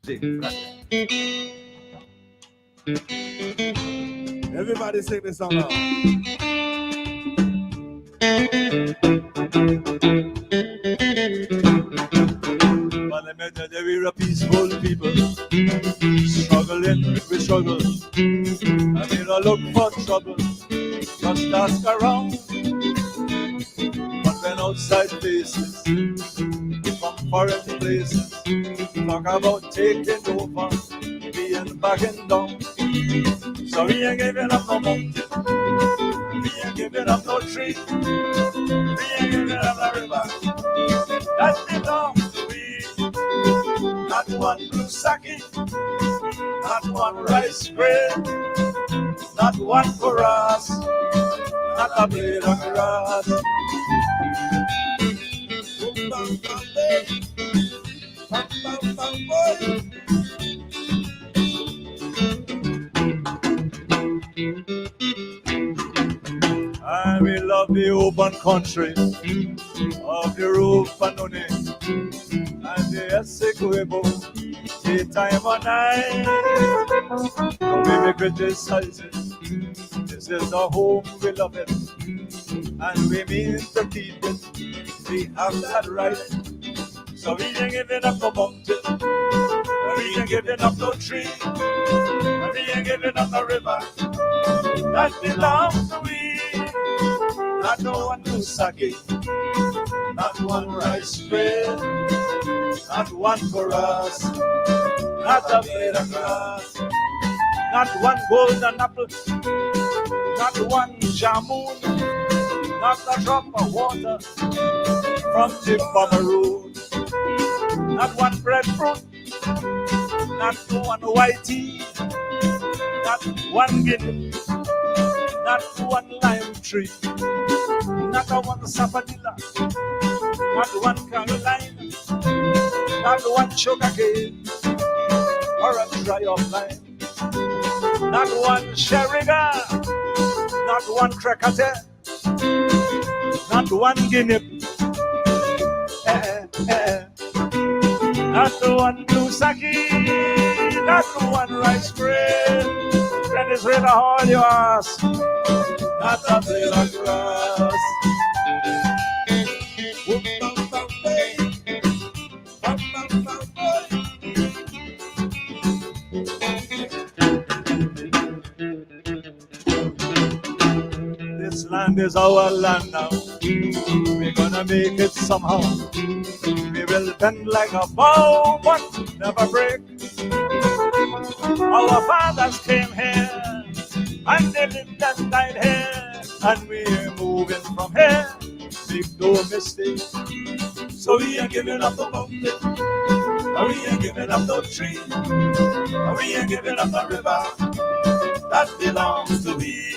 Sing. Everybody sing this song now. But let me tell you, we're a peaceful people, struggling with struggle. I mean, I look for trouble, just ask around. But when outside places, from foreign places, talk about taking over, being backing down. So we ain't giving up no mountain, we ain't giving up no tree, we ain't giving up no river. That belongs to we. Not one blue sake, not one rice grain, not one for us, not a blade of grass. And we love the open country of the Rufanone and the Essequibo, the time of night. No we criticize it. This is the home we love it, and we mean to keep it. We have that right. So we ain't giving up no mountain, we ain't giving up no tree, we ain't giving up no river. That belongs to we. Not no one to sake, not one rice grain, not one for us, not a blade of grass, not one golden apple, not one jamun, not a drop of water from the farmer road, not one breadfruit, not one white tea, not one guinea, not one lime tree, not a one sapadilla, not one Caroline, not one sugar cane, or a dry of lime, not one sherriga, not one crackate, not one guinea, not one blue sake, not one rice grain. Friend is really all you ask, not a blade of grass. This land is our land now. We're gonna make it somehow. We will bend like a bow, but never break. Our fathers came here, and they lived and died here, and we're moving from here. Make no mistake. So we ain't giving up the mountain, and we ain't giving up no tree, and we ain't giving up the river. That belongs to we.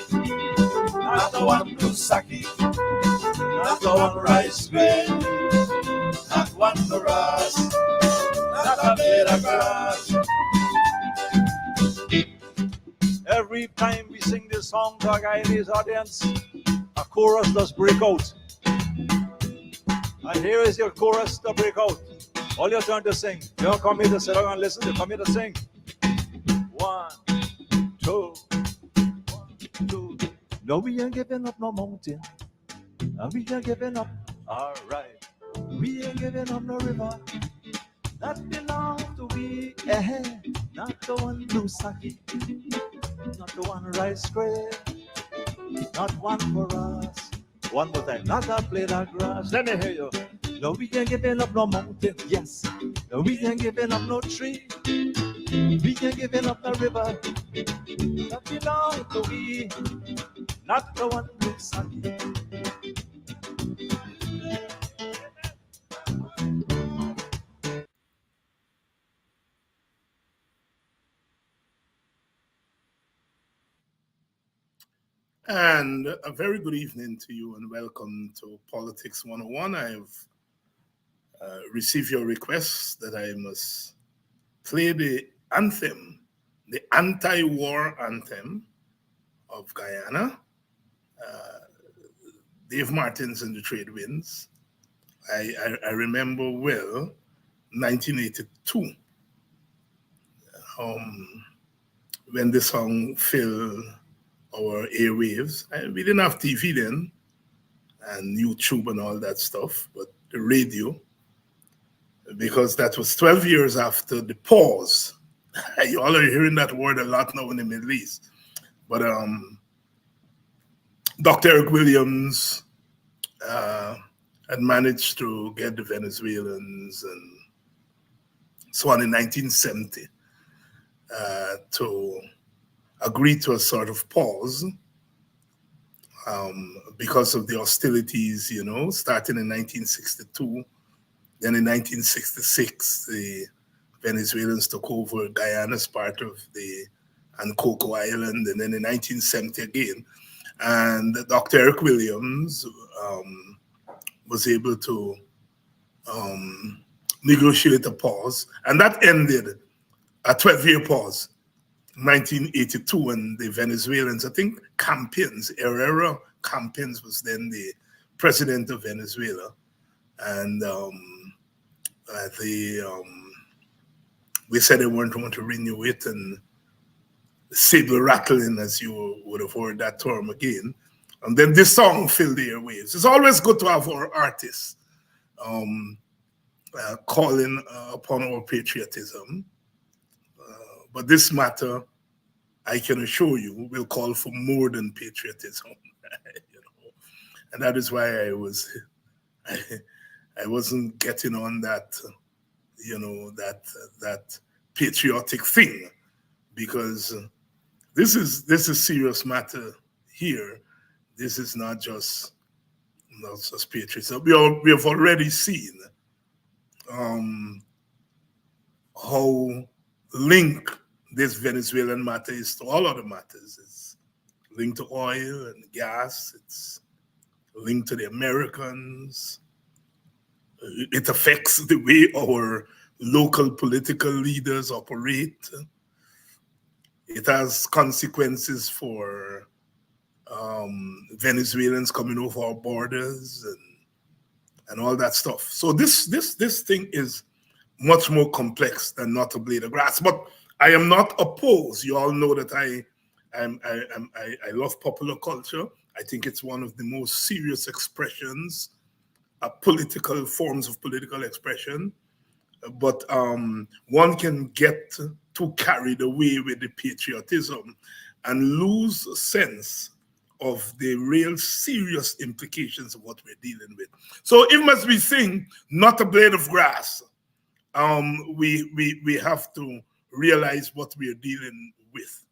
Not the one blue sake, not the one rice grain, not one for us, not a blade of grass. Every time we sing this song to our Guyanese audience, a chorus does break out. And here is your chorus to break out. All you're trying to sing. You don't come here to sit down and listen, you come here to sing. 1, 2, 1, 2. No, we ain't giving up no mountain. And we ain't giving up. All right. We ain't giving up no river. That belongs to we. Not the one blue sake. Not the one rice grain. Not one for us. One more time. Not a blade of grass. Let me hear you. No, we ain't giving up no mountain. Yes. No, we ain't giving up no tree. We ain't giving up no river. That belongs to we. Not the one blue sake. And a very good evening to you and welcome to Politics 101. I've received your request that I must play the anthem, the anti-war anthem of Guyana. Dave Martins and the Trade Winds. I remember well 1982 when the song filled our airwaves. And we didn't have TV then, and YouTube and all that stuff, but the radio, because that was 12 years after the pause. You all are hearing that word a lot now in the Middle East. But Dr. Eric Williams had managed to get the Venezuelans and so on in 1970 to agree to a sort of pause because of the hostilities, starting in 1962. Then in 1966, the Venezuelans took over Guyana as part of and Coco Island, and then in 1970 again. And Dr. Eric Williams was able to negotiate a pause, and that ended a 12-year pause, 1982, when the Venezuelans, I think Herrera Campins was then the president of Venezuela, and we said they weren't going to renew it, and saber rattling, as you would have heard that term again. And then this song filled the airwaves. It's always good to have our artists calling upon our patriotism. But this matter, I can assure you, will call for more than patriotism. And that is why I wasn't getting on that, that patriotic thing, because this is serious matter here. This is not just patriotism. We have already seen how linked this Venezuelan matter is to all other matters. It's linked to oil and gas. It's linked to the Americans. It affects the way our local political leaders operate. It has consequences for Venezuelans coming over our borders and all that stuff. So this thing is much more complex than not a blade of grass. But I am not opposed. You all know that I love popular culture. I think it's one of the most serious expressions, political forms of political expression. But one can get too carried away with the patriotism and lose a sense of the real serious implications of what we're dealing with. So if must we sing not a blade of grass, we have to realize what we are dealing with.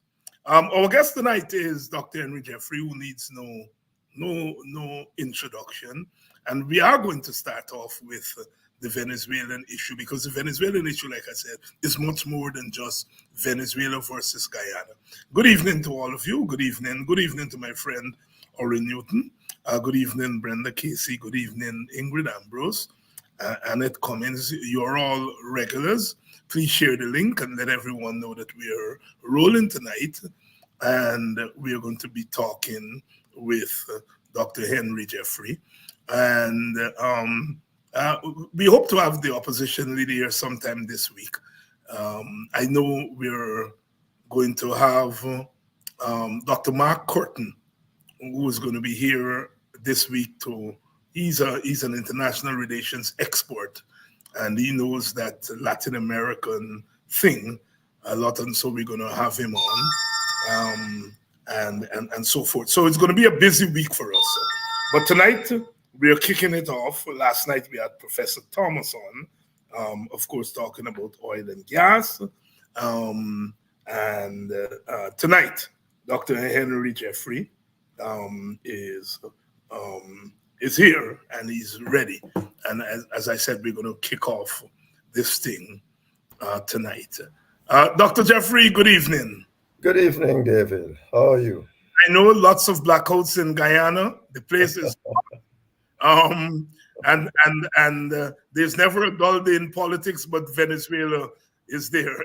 Our guest tonight is Dr. Henry Jeffrey, who needs no introduction. And we are going to start off with the Venezuelan issue, because the Venezuelan issue, like I said, is much more than just Venezuela versus Guyana. Good evening to all of you. Good evening. Good evening to my friend Orin Newton. Good evening, Brenda Casey. Good evening, Ingrid Ambrose. Annette Cummins. You're all regulars. Please share the link and let everyone know that we are rolling tonight. And we are going to be talking with Dr. Henry Jeffrey. And we hope to have the opposition leader here sometime this week. I know we're going to have Dr. Mark Curtin, who is going to be here this week. He's an international relations expert, and he knows that Latin American thing a lot, and so we're going to have him on, and so forth. So it's going to be a busy week for us. But tonight, we are kicking it off. Last night, we had Professor Thomas on, of course, talking about oil and gas. And tonight, Dr. Henry Jeffrey is here, and he's ready. And as I said, we're going to kick off this thing tonight. Dr. Jeffrey, good evening. Good evening, David. How are you? I know lots of blackouts in Guyana. The place is and there's never a dull day in politics, but Venezuela is there.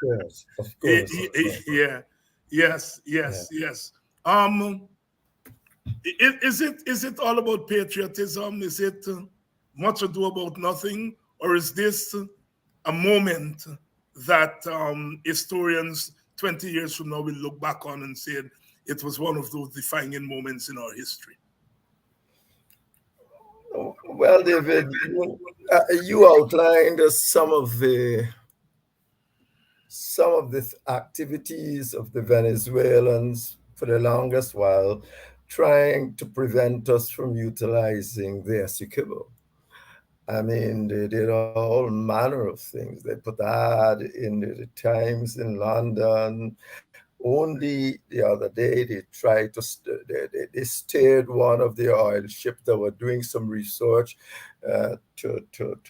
Yes, of course. Yeah. Yes. Is it all about patriotism? Is it much ado about nothing, or is this a moment that historians 20 years from now will look back on and say it was one of those defining moments in our history? Well, David, you outlined some of the activities of the Venezuelans for the longest while, trying to prevent us from utilizing the Essequibo. I mean, they did all manner of things. They put ad in the Times in London. Only the other day, they tried to they steered one of the oil ships that were doing some research to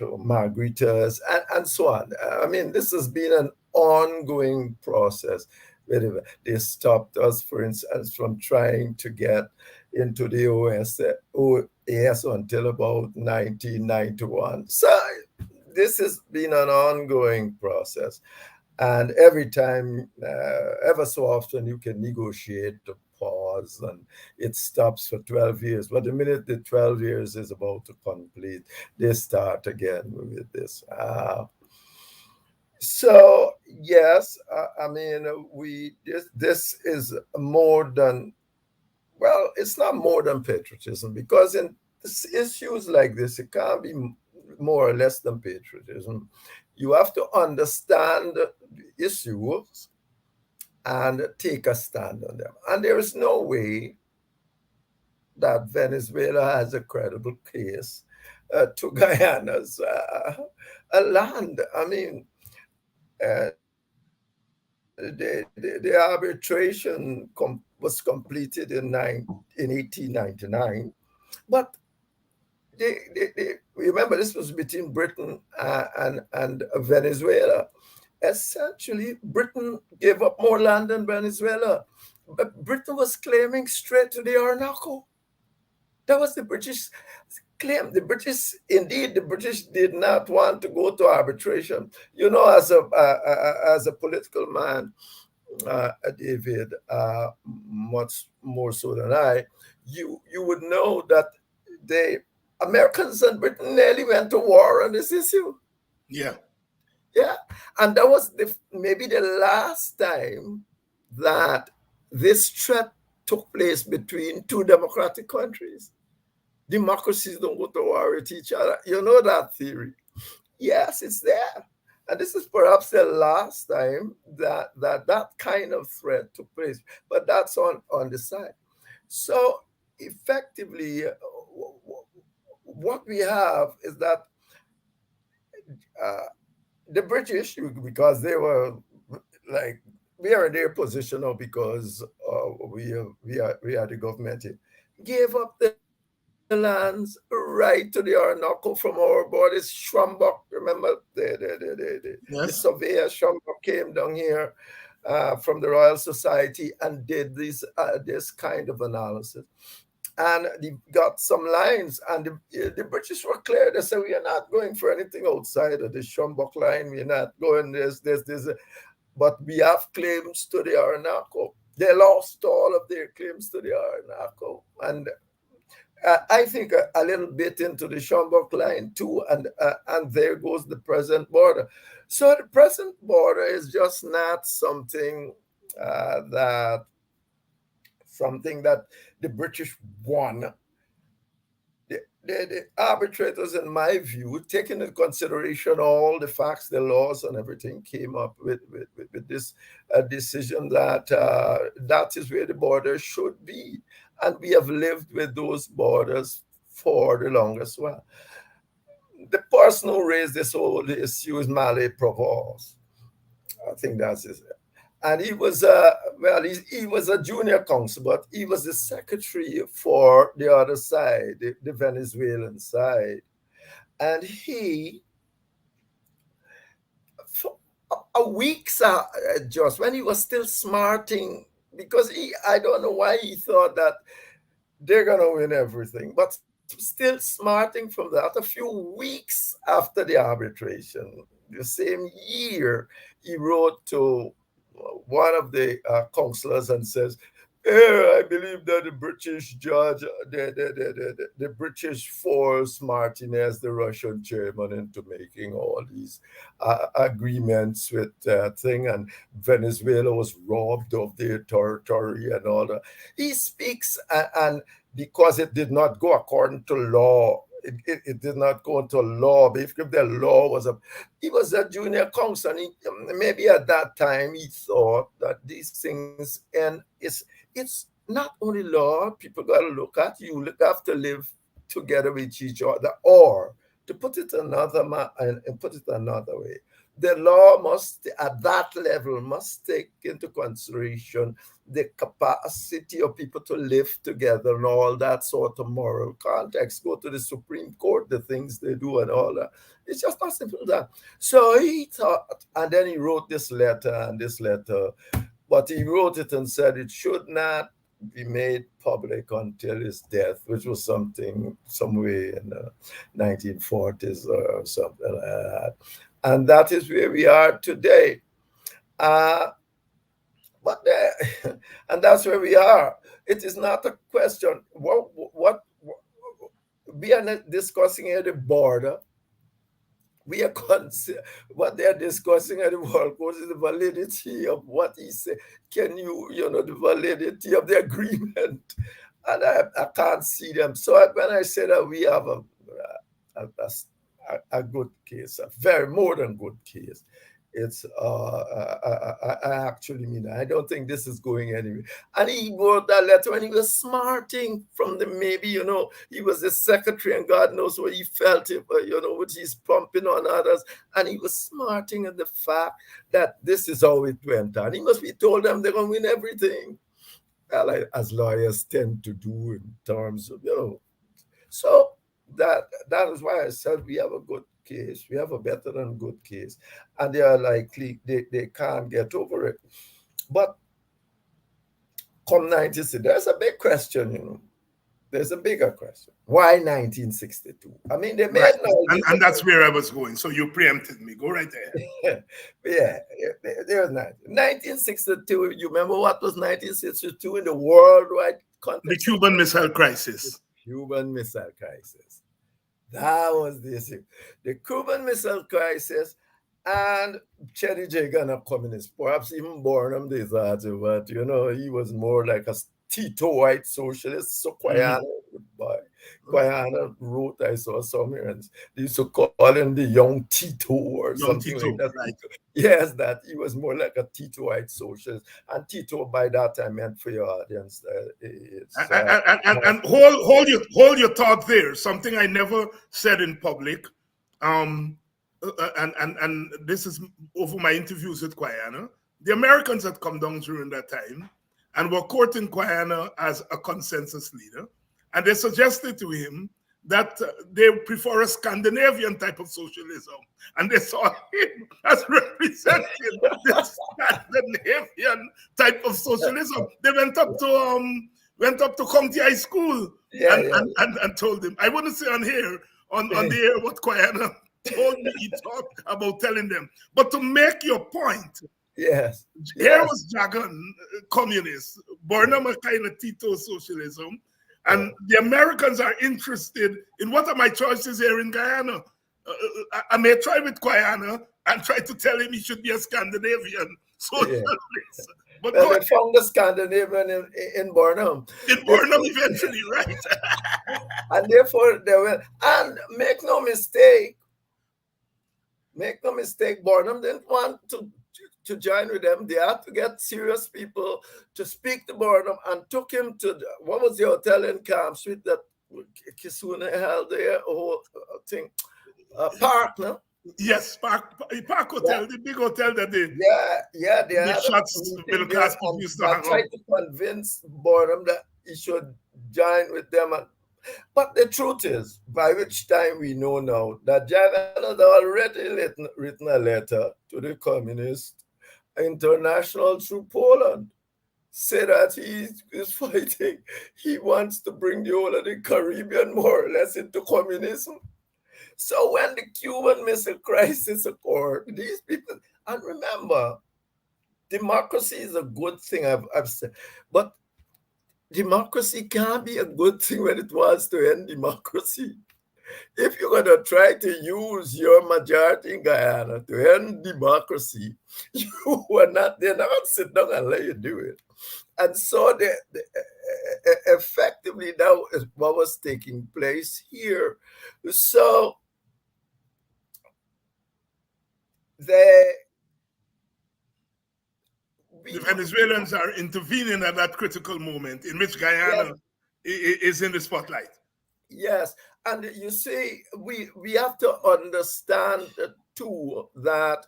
Margaritas and so on. I mean, this has been an ongoing process. They stopped us, for instance, from trying to get into the OAS until about 1991. So this has been an ongoing process. And every time, ever so often, you can negotiate to pause and it stops for 12 years. But the minute the 12 years is about to complete, they start again with this. So, yes, I mean, this is more than, well, it's not more than patriotism, because in issues like this, it can't be more or less than patriotism. You have to understand the issues and take a stand on them. And there is no way that Venezuela has a credible case to Guyana's land. I mean, the arbitration was completed in 1899, but they remember this was between Britain and Venezuela. Essentially, Britain gave up more land than Venezuela, but Britain was claiming straight to the Orinoco. That was the British claim. The British did not want to go to arbitration. You know, as a political man, David, much more so than I, you would know that the Americans and Britain nearly went to war on this issue. Yeah. Yeah. And that was maybe the last time that this threat took place between two democratic countries. Democracies don't go to war with each other. You know that theory. Yes, it's there. And this is perhaps the last time that kind of threat took place. But that's on the side. So effectively, what we have is that the British, because they were like, we are in their position now because we are the government here, gave up the lands right to the Orinoco from our borders. Schwambach, remember the surveyor Schwambach came down here from the Royal Society and did this kind of analysis. And they got some lines, and the British were clear. They said, we are not going for anything outside of the Schwambach line. We're not going this. But we have claims to the Orinoco. They lost all of their claims to the Orinoco. And I think a little bit into the Schwambach line too, and there goes the present border. So the present border is just not something that the British won. The arbitrators, in my view, taking into consideration all the facts, the laws, and everything, came up with this decision that that is where the border should be. And we have lived with those borders for the longest while. The person who raised this whole issue is Malé Provence. I think that's it. And he was he was a junior counsel, but he was the secretary for the other side, the Venezuelan side. And he, for a week, just when he was still smarting, because I don't know why he thought that they're going to win everything, but still smarting from that, a few weeks after the arbitration, the same year, he wrote to one of the counselors and says, Yeah, I believe that the British judge, the British forced Martinez, the Russian chairman, into making all these agreements with thing, and Venezuela was robbed of their territory and all that. He speaks, and because it did not go according to law, it did not go into law. But if the law was he was a junior counsel, and maybe at that time he thought that these things, and it's not only law. People got to look at you. Look, have to live together with each other. Or to put it and put it another way, the law must, at that level, must take into consideration the capacity of people to live together and all that sort of moral context. Go to the Supreme Court, the things they do and all that. It's just not simple as that. So he thought, and then he wrote this letter, and this letter, but he wrote it and said it should not be made public until his death, which was something somewhere in the 1940s or something like that. And that is where we are today. And that's where we are. It is not a question. What we are not discussing at the border. We are what they are discussing at the world course is the validity of what he said. Can you, the validity of the agreement? And I can't see them. So when I say that we have a good case, a very more than good case, it's I actually mean that. I don't think this is going anywhere. And he wrote that letter when he was smarting from the, maybe, he was the secretary and God knows what he felt, with his pumping on others. And he was smarting at the fact that this is how it went on. He must be told them they're going to win everything, as lawyers tend to do in terms of, So that is why I said we have a good case. We have a better than good case, and they are likely they can't get over it. But come 1960, there's a big question, There's a bigger question. Why 1962? I mean, they made right. And that's where I was going. So you preempted me. Go right there. Yeah, there's 1962. You remember what was 1962 in the worldwide context? The Cuban Missile Crisis. The Cuban Missile Crisis. That was the issue. The Cuban Missile Crisis, and Cheddy Jagan, a communist, perhaps even Burnham, they thought, but he was more like a Tito white socialist. So Quayana wrote, I saw somewhere, and they used to call him the young Tito or something like that. Right. Yes, that he was more like a Tito white socialist. And Tito by that time meant, for your audience, and hold your thought there. Something I never said in public, and this is over my interviews with Quayana. The Americans had come down during that time and were courting Quayana as a consensus leader, and they suggested to him that they prefer a Scandinavian type of socialism, and they saw him as representing the Scandinavian type of socialism. They went up to County High School and told him. I wouldn't say on the air what Quayana told me he talked about telling them, but to make your point. Yes. Here was Jagan, communist, Burnham, a kind of Tito socialism, and the Americans are interested in what are my choices here in Guyana. I may try with Quayana and try to tell him he should be a Scandinavian socialist. Yeah. But they found the Scandinavian in Burnham. In Burnham, eventually, right? And therefore, they were. And make no mistake, Burnham didn't want to join with them. They had to get serious people to speak to Burnham, and took him to what was the hotel in Camp Street that Kisuna held there, whole thing, Park, no? Yes, Park Hotel, the big hotel that they they had shots middle class people used to hang out. Tried to convince Burnham that he should join with them, but the truth is, by which time we know now that Jagan had already written a letter to the Communist International through Poland, say that he is fighting. He wants to bring the whole of the Caribbean more or less into communism. So when the Cuban Missile Crisis occurred, these people, and remember, democracy is a good thing, I've said, but democracy can't be a good thing when it wants to end democracy. If you're going to try to use your majority in Guyana to end democracy, you are not, they're not going to sit down and let you do it. And so effectively, that is what was taking place here. So the Venezuelans are intervening at that critical moment in which Guyana is in the spotlight. Yes, and you see, we have to understand too that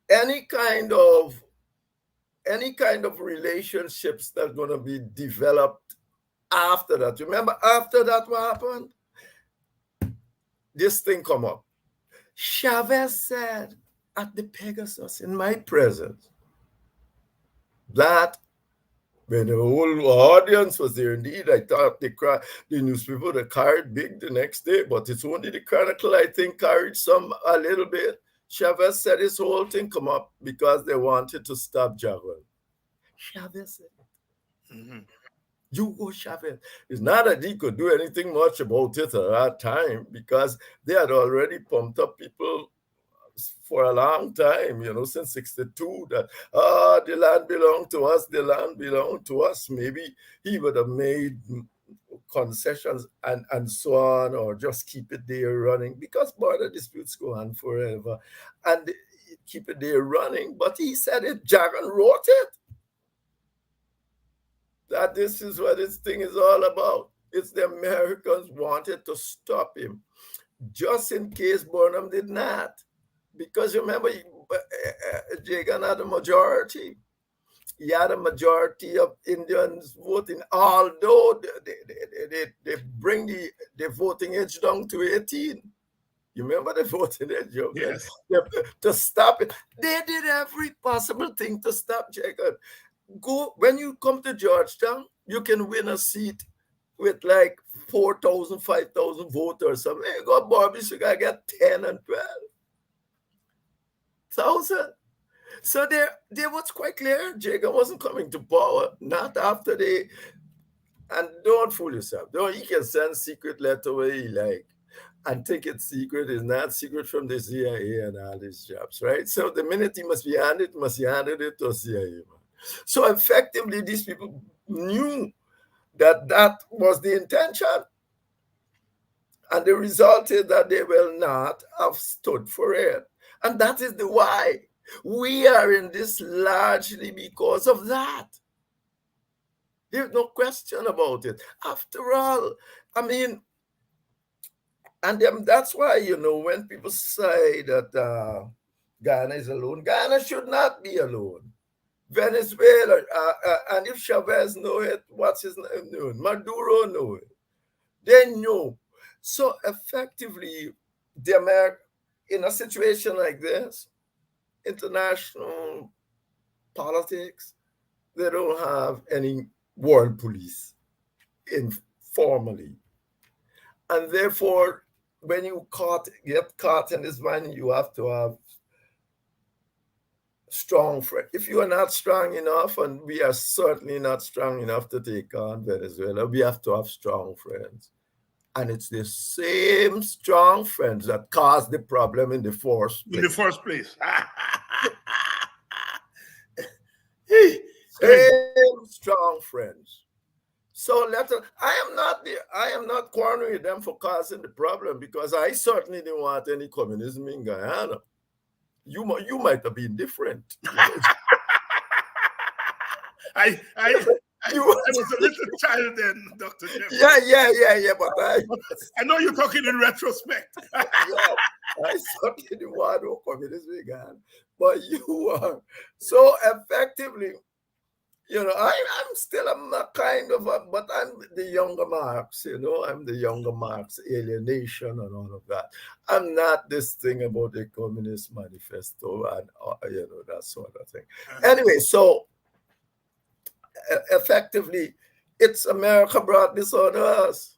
any kind of relationships that are going to be developed after that. Remember, after that, what happened? This thing come up. Chavez said at the Pegasus in my presence that when the whole audience was there, indeed, I thought the newspaper that carried big the next day, but it's only the Chronicle, I think, carried some a little bit. Chavez said this whole thing come up because they wanted to stop Jaguar. Chavez said, Hugo Chavez. It's not that he could do anything much about it at that time because they had already pumped up people for a long time, since 62, that, the land belonged to us, the land belonged to us. Maybe he would have made concessions and so on, or just keep it there running, because border disputes go on forever, and keep it there running. But he said it, Jagan wrote it, that this is what this thing is all about. It's the Americans wanted to stop him, just in case Burnham did not. Because remember, Jagan had a majority. He had a majority of Indians voting, although they bring the voting age down to 18. You remember the voting age? Yes. To stop it. They did every possible thing to stop Jagan. When you come to Georgetown, you can win a seat with like 4,000, 5,000 voters. So you go, Bobby, you gotta get 10 and 12,000. So there was quite clear Jagan wasn't coming to power, not after they, and don't fool yourself. He can send secret letter where he like and think it's secret. It's not secret from the CIA and all these jobs, right? So the minute he must be handed it to CIA. Man. So effectively, these people knew that was the intention. And the result is that they will not have stood for it. And that is the why. We are in this largely because of that. There's no question about it. After all, I mean, and that's why, when people say that Ghana is alone, Ghana should not be alone. Venezuela, and if Chavez know it, what's his name know? Maduro know it. They know. So effectively, in a situation like this, international politics, they don't have any world police informally. And therefore, when you get caught in this one, you have to have strong friends. If you are not strong enough, and we are certainly not strong enough to take on Venezuela, we have to have strong friends. And it's the same strong friends that caused the problem in the first place. Same strong friends. So I am not cornering with them for causing the problem, because I certainly didn't want any communism in Guyana. You might have been different. I was a little child then, Dr. Jeffrey. Yeah, but I know you're talking in retrospect. Yeah, I certainly didn't want no communism in Ghana, but you are. So effectively, I'm still but I'm the younger Marx, I'm the younger Marx, alienation and all of that. I'm not this thing about the Communist Manifesto and, that sort of thing. Anyway, so effectively, it's America brought this on us.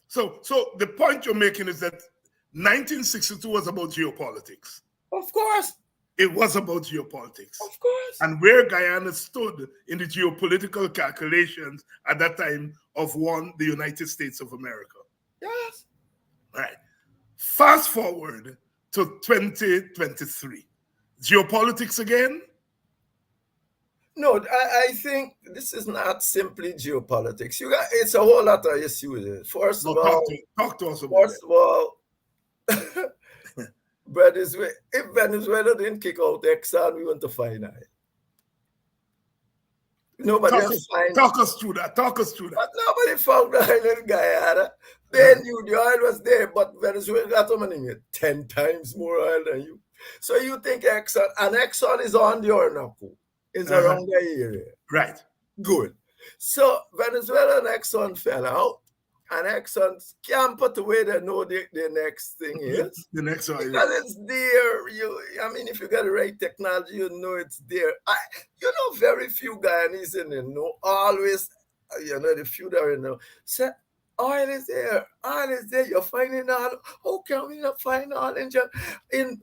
So the point you're making is that 1962 was about geopolitics. Of course. it was about geopolitics Of course. and where Guyana stood in the geopolitical calculations at that time of the United States of America. Yes. Right. Fast forward to 2023. Geopolitics again? No, I think this is not simply geopolitics. It's a whole lot of issues. First of all, talk to us about it. Venezuela, if Venezuela didn't kick out Exxon, we went to find out. Nobody talk us through that. But nobody found the oil in Guyana. They knew the oil was there, but Venezuela got how many? 10 times more oil than you. So you think Exxon, and Exxon is on the Orinoco. It's around the area. Right. Good. So Venezuela and Exxon fell out. And Exxon can't put away they know the next thing is. The next one. Because it's there. If you got the right technology, you know it's there. Very few Guyanese in there know. Always, the few that are know. Say, oil is there. Oil is there. You're finding oil. How can we not find oil in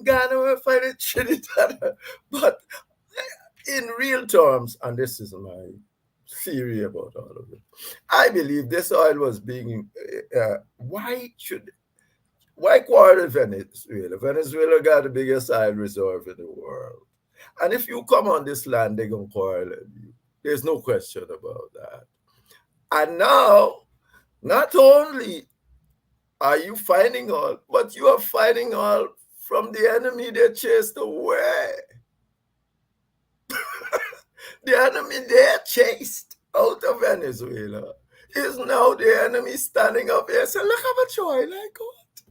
Ghana? We're finding Trinidad. But in real terms, and this is my theory about all of it, I believe this oil was being why quarrel Venezuela? Venezuela got the biggest oil reserve in the world, and if you come on this land, they're gonna quarrel you. There's no question about that. And now, not only are you finding oil, but you are finding oil from the enemy they chased away. The enemy they chased out of Venezuela is now the enemy standing up here saying, look how much oil I got.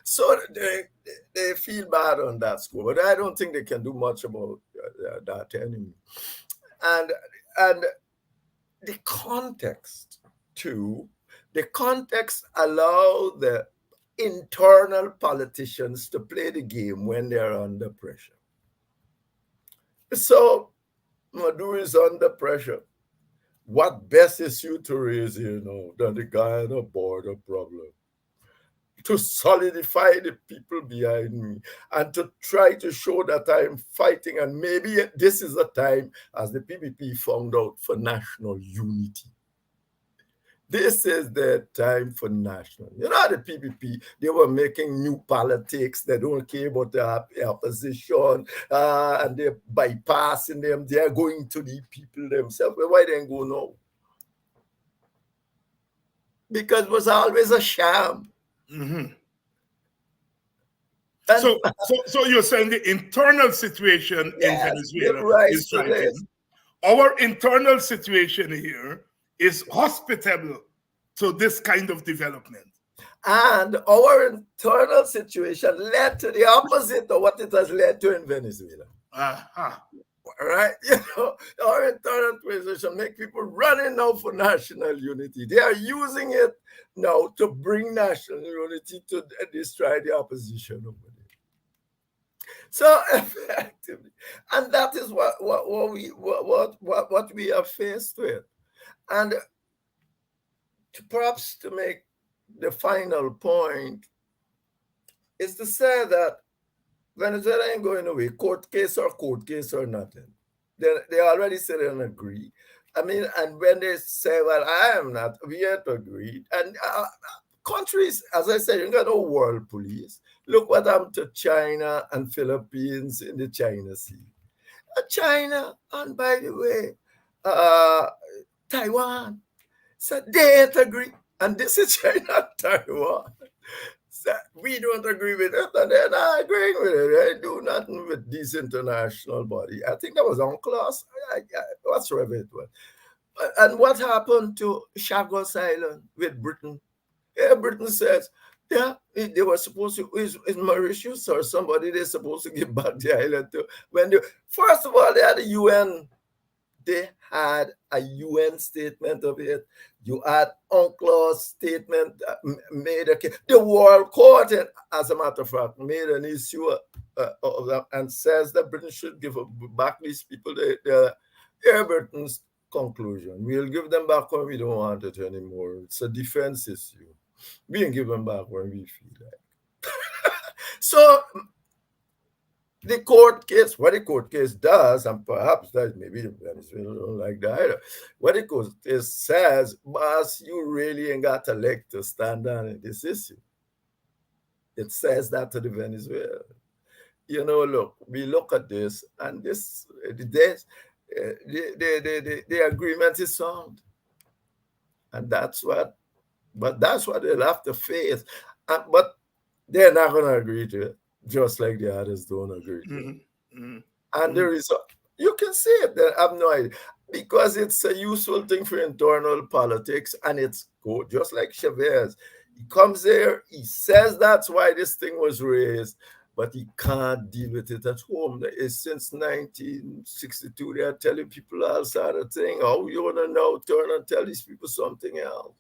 So they feel bad on that score, but I don't think they can do much about that enemy. And the context, too, allow the internal politicians to play the game when they're under pressure. So Maduro is under pressure. What best issue to raise here now than the Guyana border problem? To solidify the people behind me and to try to show that I'm fighting, and maybe this is a time, as the PPP found out, for national unity. This is the time for national. The PPP, they were making new politics. They don't care about the opposition, and they're bypassing them. They're going to the people themselves. Well, why didn't go now? Because it was always a sham. Mm-hmm. So you're saying the internal situation in Venezuela is thriving. Our internal situation here is hospitable to this kind of development. And our internal situation led to the opposite of what it has led to in Venezuela. Right? Our internal position make people running now for national unity. They are using it now to bring national unity to destroy the opposition over there. So effectively, and that is what we are faced with. And perhaps to make the final point is to say that Venezuela ain't going away, court case or nothing. They already said and agree. And when they say, well, I am not, we have agreed. And countries, as I said, you got no world police. Look what happened to China and Philippines in the China Sea. China, and by the way, Taiwan, so they ain't agree. And this is China and Taiwan. So we don't agree with it, and they're not agreeing with it. They do nothing with this international body. I think that was UNCLOS. Whatsoever it was. And what happened to Chagos Island with Britain? Yeah, Britain says, yeah, they were supposed to, is Mauritius or somebody, they're supposed to give back the island to. First of all, they had a UN. They had a UN statement of it. You had UNCLOS statement made the World Court, as a matter of fact, made an issue of that and says that Britain should give back these people Britain's conclusion. We'll give them back when we don't want it anymore. It's a defense issue. We can give them back when we feel like. So The court case, what the court case does, and perhaps that maybe the Venezuela don't like that either. What the court case says, boss, you really ain't got a leg to stand on in this issue. It says that to the Venezuela. Look, we look at this, and the agreement is sound, and that's what they'll have to face. But they're not going to agree to it, just like the others don't agree to it. And there is, you can see it. I have no idea, because it's a useful thing for internal politics, and it's good, just like Chavez. He comes there, he says that's why this thing was raised, but he can't deal with it at home. Since 1962, they are telling people all sort of thing. Oh, you want to now turn and tell these people something else.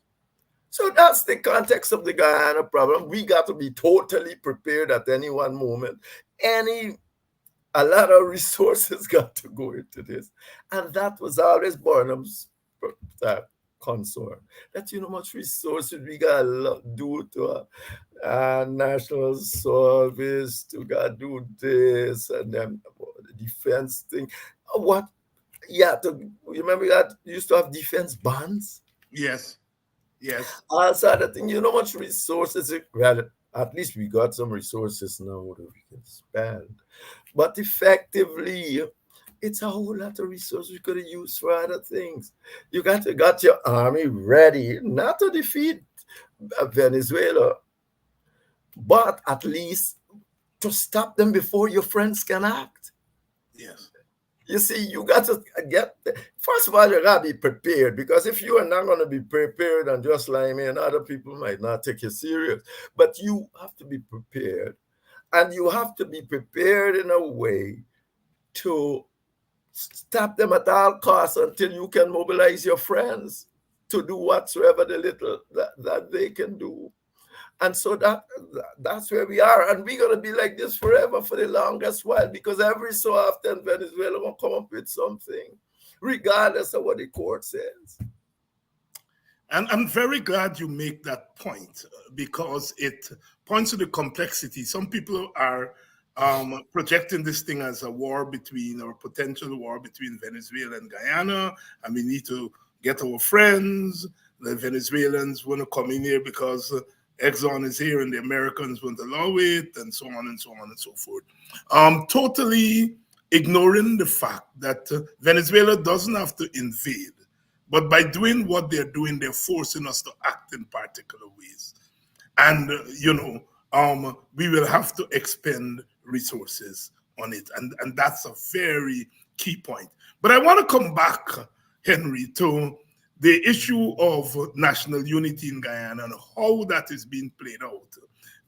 So that's the context of the Guyana problem. We got to be totally prepared at any one moment. A lot of resources got to go into this. And that was always Burnham's concern. That how much resources we got to do to national service, to got to do this, and then the defense thing. What? Yeah, remember that you used to have defense bonds? Yes. Also, the thing, how much resources, well, at least we got some resources now that we can spend. But effectively, it's a whole lot of resources we could have used for other things. You got your army ready, not to defeat Venezuela, but at least to stop them before your friends can act. Yes. You see, you got to first of all, you got to be prepared, because if you are not going to be prepared and just lying in, other people might not take you serious. But you have to be prepared, and you have to be prepared in a way to stop them at all costs until you can mobilize your friends to do whatsoever the little that they can do. And so that's where we are. And we're going to be like this forever for the longest while, because every so often Venezuela will come up with something, regardless of what the court says. And I'm very glad you make that point, because it points to the complexity. Some people are projecting this thing as a war between, or potential war between, Venezuela and Guyana, and we need to get our friends. The Venezuelans want to come in here because Exxon is here and the Americans won't allow it, and so on and so on and so forth. Totally ignoring the fact that Venezuela doesn't have to invade, but by doing what they're doing, they're forcing us to act in particular ways. And, we will have to expend resources on it. And that's a very key point. But I want to come back, Henry, to the issue of national unity in Guyana and how that is being played out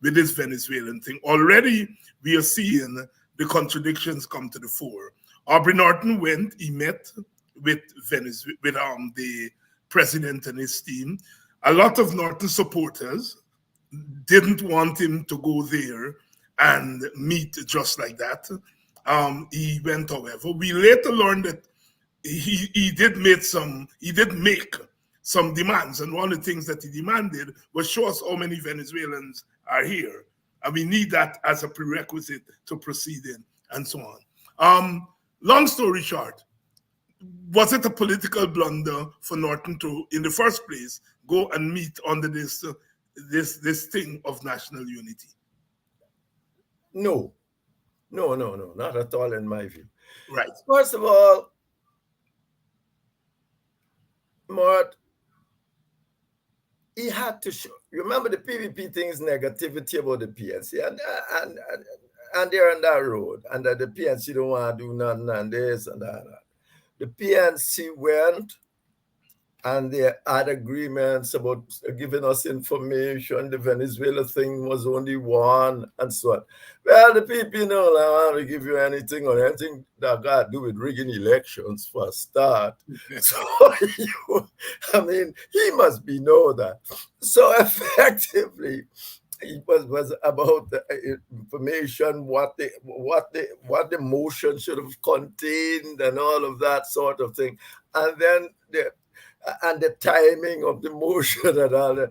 with this Venezuelan thing. Already, we are seeing the contradictions come to the fore. Aubrey Norton he met with the president and his team. A lot of Norton supporters didn't want him to go there and meet just like that. He went, however. We later learned that he did make some demands, and one of the things that he demanded was show us how many Venezuelans are here, and we need that as a prerequisite to proceeding, and so on. Long story short, was it a political blunder for Norton to, in the first place, go and meet under this thing of national unity? No, not at all, in my view. Right. First of all, Mort, he had to show. Remember, the PVP thing is negativity about the PNC, and they're on that road, and that the PNC don't want to do nothing, and this and that. The PNC went, and they had agreements about giving us information. The Venezuela thing was only one, and so on. Well, the people don't want to give you anything or anything that got to do with rigging elections for a start. So, he must know that. So effectively, it was about the information, what the motion should have contained, and all of that sort of thing, and then the timing of the motion and all that,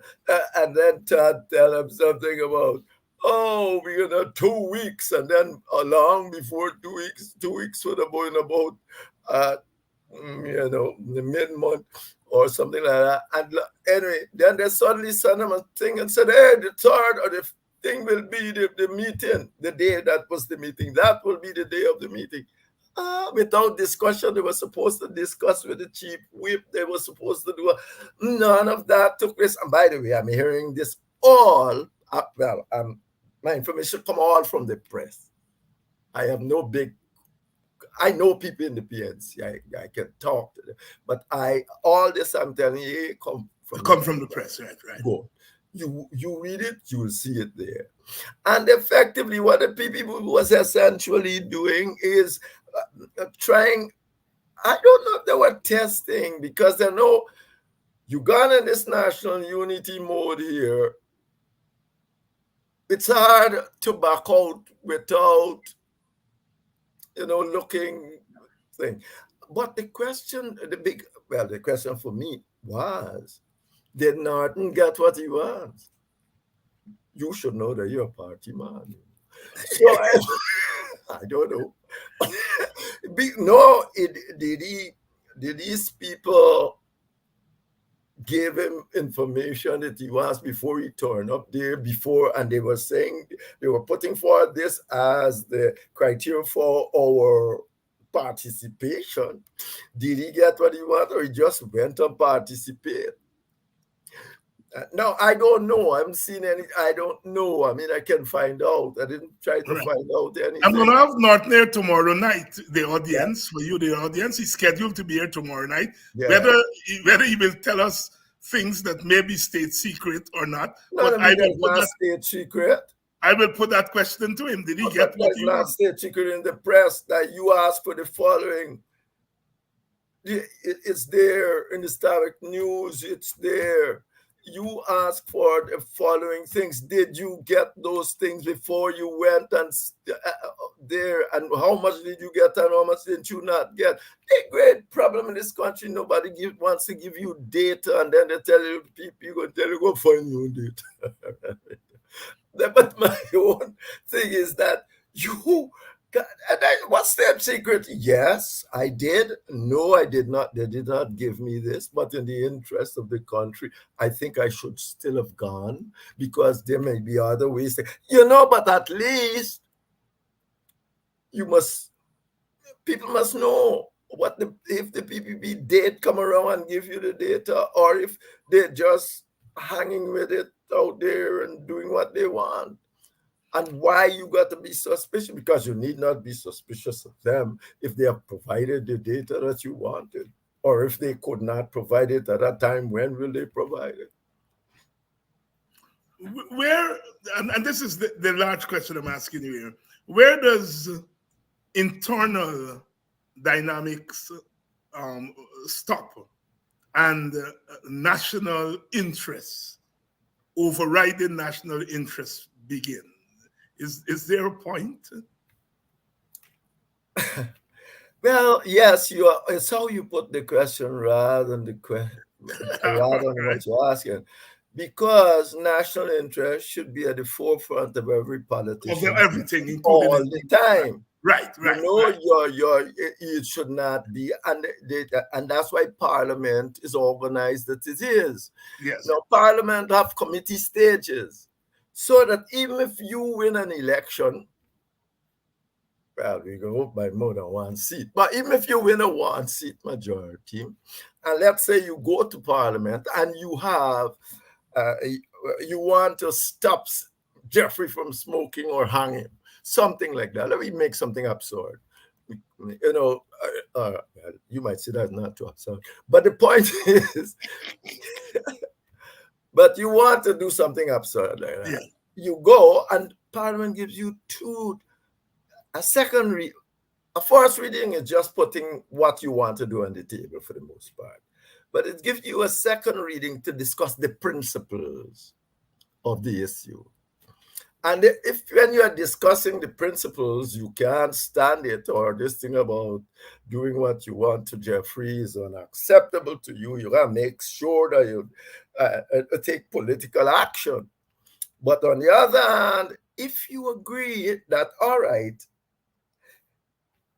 and then tell them something about, oh, we're in 2 weeks, and then along before 2 weeks, 2 weeks would have been about, the mid-month or something like that. And anyway, then they suddenly sent him a thing and said, hey, the third or the thing will be the meeting, the day that was the meeting. That will be the day of the meeting. Without discussion, they were supposed to discuss with the chief whip. They were supposed to do none of that took place. And by the way, I'm hearing this all, my information come all from the press. I have no big, I know people in the PNC. I can talk to them, but all this I'm telling you come from the press, right? Go. You read it, you will see it there. And effectively, what the people was essentially doing is trying. I don't know if they were testing, because they know you gone in this national unity mode here. It's hard to back out without, looking thing. But the question for me was, did Norton get what he wants? You should know that you're a party man. So I don't know. Did these people give him information that he wants before he turned up there and they were saying, they were putting forward this as the criteria for our participation? Did he get what he wanted, or he just went and participated? No, I don't know. I haven't seen any. I don't know. I mean, I can find out. I didn't try to find out anything. I'm going to have Norton here tomorrow night. The audience, for you, the audience is scheduled to be here tomorrow night. Yeah. Whether he will tell us things that may be state secret or not. No, but I will put that state secret. I will put that question to him. Did he get what he wants? State secret in the press that you asked for the following. It's there in the Stavic News. It's there. You asked for the following things. Did you get those things before you went and there? And how much did you get and how much did you not get? A great problem in this country. Nobody wants to give you data, and then they tell you, people going to tell you, go find your data. But my own thing is that what's that secret? Yes, I did. No, I did not. They did not give me this. But in the interest of the country, I think I should still have gone, because there may be other ways. But at least people must know if the PPP did come around and give you the data, or if they're just hanging with it out there and doing what they want. And why you got to be suspicious? Because you need not be suspicious of them if they have provided the data that you wanted, or if they could not provide it at that time. When will they provide it? Where, and this is the large question I'm asking you here, where does internal dynamics stop and national interests, overriding national interests, begin? Is there a point? Well, yes, it's how you put the question rather than what you're asking. Because national interest should be at the forefront of every politician. Of everything, all the time. Right. It should not be, and that's why Parliament is organized as it is. Yes. Now, Parliament have committee stages, so that even if you win an election, well, we go by more than one seat, but even if you win a one-seat majority, and let's say you go to Parliament and you have, you want to stop Jeffrey from smoking or hang him, something like that. Let me make something absurd. You might say that's not too absurd, but the point is, but you want to do something absurd like that. Yeah. You go and Parliament gives you a first reading is just putting what you want to do on the table for the most part. But it gives you a second reading to discuss the principles of the issue. And if when you are discussing the principles, you can't stand it, or this thing about doing what you want to Jeffrey is unacceptable to you, you gotta make sure that you take political action. But on the other hand, if you agree that, all right,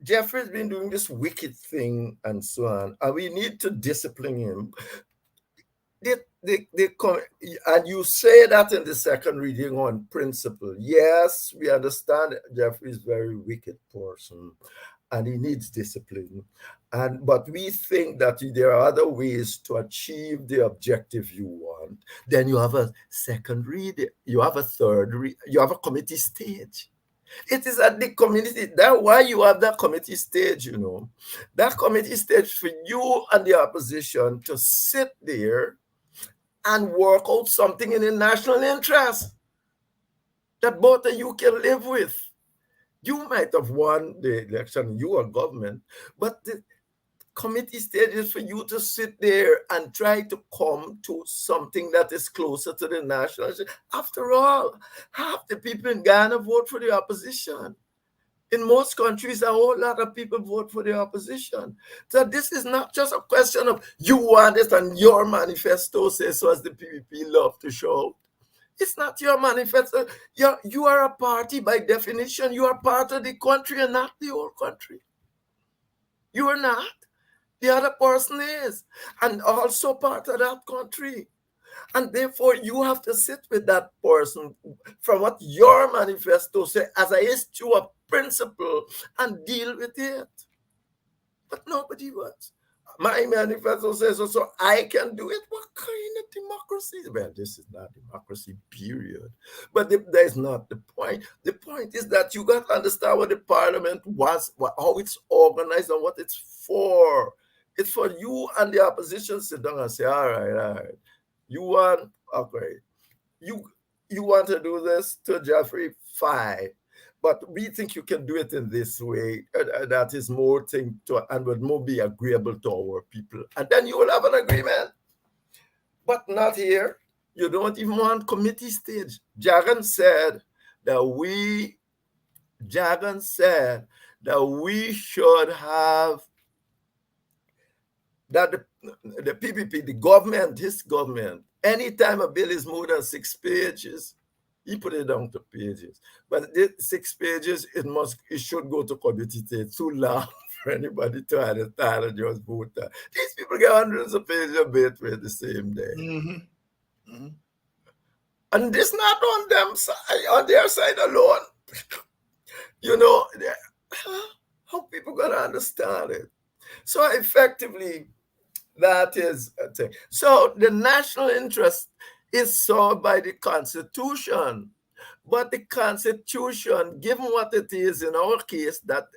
Jeffrey's been doing this wicked thing and so on, and we need to discipline him. They come, and you say that in the second reading on principle. Yes, we understand Jeffrey is a very wicked person and he needs discipline. But we think that there are other ways to achieve the objective you want. Then you have a second reading, you have a third you have a committee stage. It is at the community. That's why you have that committee stage, you know. That committee stage for you and the opposition to sit there and work out something in the national interest that both of you can live with. You might have won the election, you are government, but the committee stage is for you to sit there and try to come to something that is closer to the national. After all, half the people in Ghana vote for the opposition. In most countries, a whole lot of people vote for the opposition. So this is not just a question of you want it and your manifesto says so, as the PPP love to show. It's not your manifesto. You are a party by definition. You are part of the country and not the whole country. You are not. The other person is, and also part of that country. And therefore, you have to sit with that person from what your manifesto says as a issue of principle and deal with it. But nobody wants. My manifesto says so I can do it. What kind of democracy? Well, this is not democracy, period. But that is not the point. The point is that you got to understand what the parliament was, how it's organized, and what it's for. It's for you and the opposition to sit down and say, all right. You want, okay, you want to do this to Jeffrey, fine. But we think you can do it in this way. That is more thing to, and would more be agreeable to our people. And then you will have an agreement. But not here. You don't even want committee stage. Jagan said that we should have, that the PPP, the government, his government, anytime a bill is more than 6 pages, he put it down to pages. But the 6 pages, it should go to committee. It's too long for anybody to understand and just vote that. These people get hundreds of pages of bill for the same day. Mm-hmm. Mm-hmm. And this not on them side, on their side alone. You know, how people gonna understand it? So effectively, that is a thing. So the national interest is solved by the Constitution. But the Constitution, given what it is in our case, that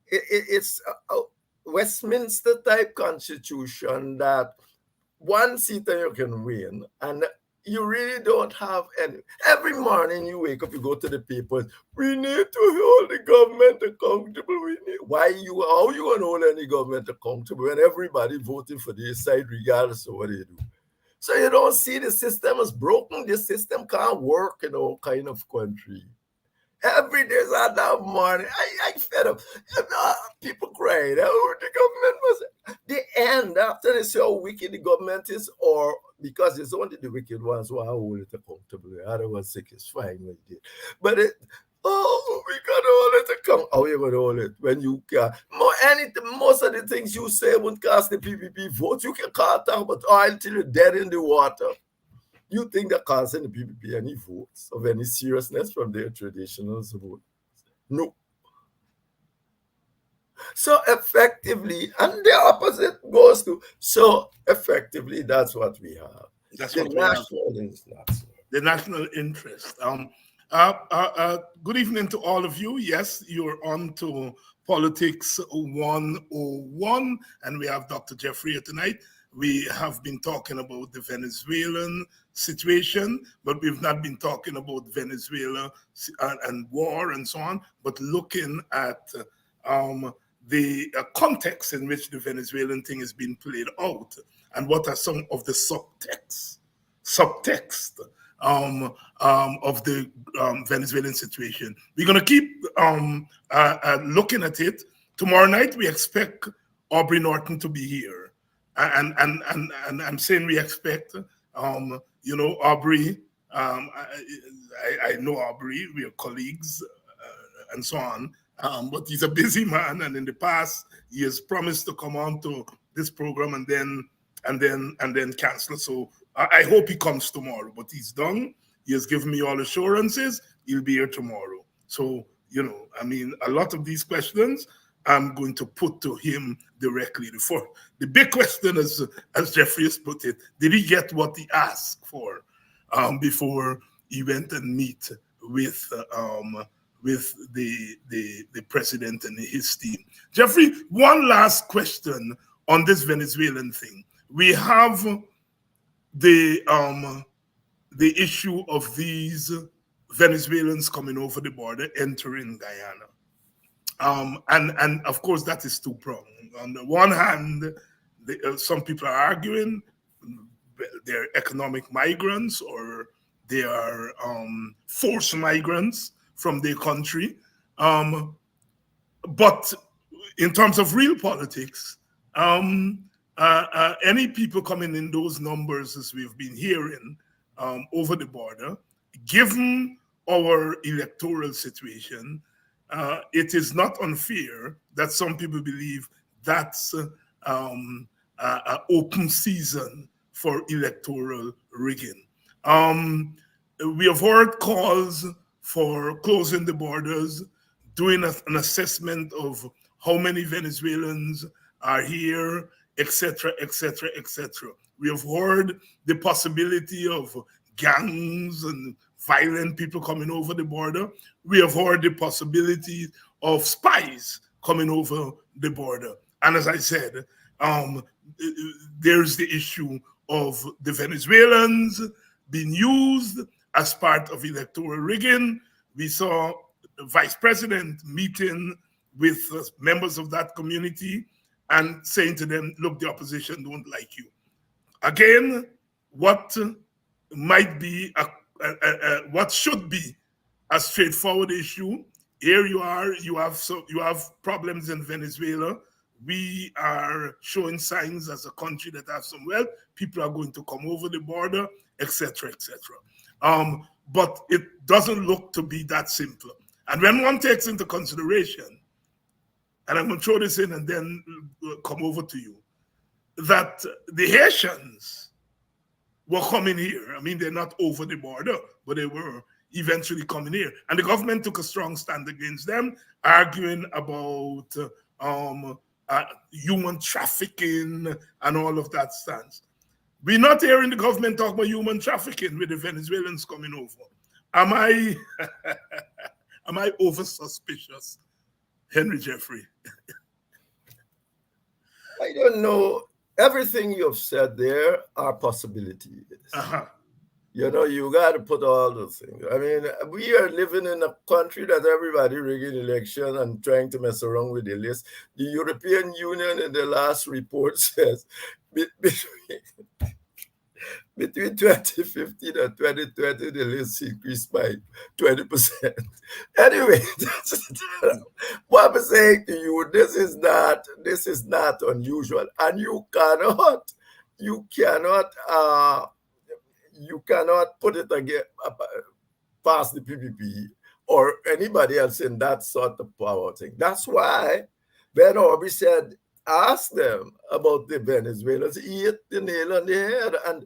it's a Westminster type Constitution that one seat and you can win, and you really don't have any. Every morning you wake up, you go to the papers. We need to hold the government accountable. How you going to hold any government accountable when everybody voting for their side regardless of what they do? So you don't see the system is broken. The system can't work in all kind of country. Every day that morning, I fed up. People crying. Oh, the government was the end after they see how wicked the government is, or because it's only the wicked ones who are hold it accountable. Otherwise, sick is fine with it. But we got to hold it accountable. How you going to hold it when you can? Most of the things you say won't cast the PPP votes. You can can't talk about oil till you're dead in the water. You think that casting the PPP any votes of any seriousness from their traditional vote? No. So effectively, and the opposite goes to, so effectively, that's what we have. That's the what national we have. interest. The national interest. Good evening to all of you. Yes, you're on to Politics 101, and we have Dr. Jeffrey here tonight. We have been talking about the Venezuelan situation, but we've not been talking about Venezuela and war and so on, but looking at the context in which the Venezuelan thing is being played out, and what are some of the subtext of the Venezuelan situation. We're going to keep looking at it. Tomorrow night, we expect Aubrey Norton to be here. And I'm saying we expect, Aubrey I know Aubrey, we are colleagues and so on, but he's a busy man, and in the past he has promised to come on to this program and then cancel. So I hope he comes tomorrow, but he's done. He has given me all assurances. He'll be here tomorrow. So, I mean, a lot of these questions I'm going to put to him directly. The big question is, as Jeffrey has put it, did he get what he asked for before he went and meet with the president and his team? Jeffrey, one last question on this Venezuelan thing. We have the issue of these Venezuelans coming over the border, entering Guyana. And of course, that is two-pronged. On the one hand, some people are arguing they're economic migrants or they are forced migrants from their country. But in terms of real politics, any people coming in those numbers, as we've been hearing, over the border, given our electoral situation, it is not unfair that some people believe that's an open season for electoral rigging. We have heard calls for closing the borders, doing an assessment of how many Venezuelans are here, etc., etc., etc. We have heard the possibility of gangs and violent people coming over the border. We have heard the possibility of spies coming over the border. And as I said, there's the issue of the Venezuelans being used as part of electoral rigging. We saw the vice president meeting with members of that community and saying to them, look, the opposition don't like you. Again, what might be what should be a straightforward issue. Here you are, you have problems in Venezuela. We are showing signs as a country that has some wealth. People are going to come over the border, etc., etc. But it doesn't look to be that simple. And when one takes into consideration, and I'm going to throw this in and then come over to you, that the Haitians were coming here. I mean, they're not over the border, but they were eventually coming here. And the government took a strong stand against them, arguing about human trafficking and all of that stance. We're not hearing the government talk about human trafficking with the Venezuelans coming over. Am I over suspicious, Henry Jeffrey? I don't know. Everything you've said there are possibilities. You got to put all those things. I mean, we are living in a country that everybody rigging election and trying to mess around with the list. The European Union in the last report says between 2015 and 2020, the list increased by 20%. Anyway, what I'm saying to you, this is not unusual, and you cannot put it again past the PPP or anybody else in that sort of power thing. That's why Ben Aubrey said, ask them about the Venezuelans. He hit the nail on the head, and